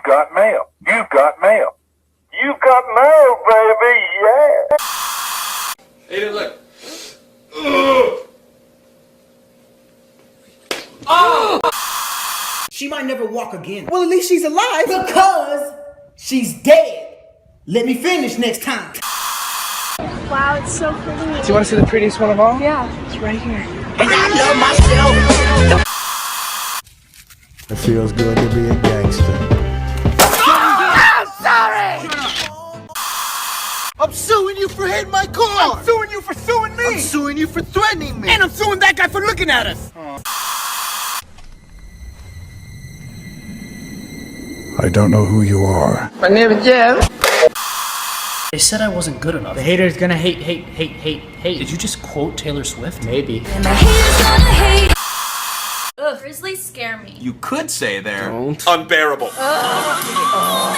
got mail. You've got mail. You've got mail, baby, yeah. Hey, dude, look. She might never walk again. Well, at least she's alive. Because she's dead. Let me finish next time. Wow, it's so pretty. Do you want to see the prettiest one of all? Yeah. It's right here. And I love myself. It feels good to be a gangster. I'm suing you for hitting my car. I'm suing you for suing me. I'm suing you for threatening me. And I'm suing that guy for looking at us. I don't know who you are. My name is Jeff. They said I wasn't good enough. The hater's gonna hate. Did you just quote Taylor Swift? Maybe. And the haters gonna hate. Ugh, grizzlies scare me. You could say they're Don't. unbearable. Ugh.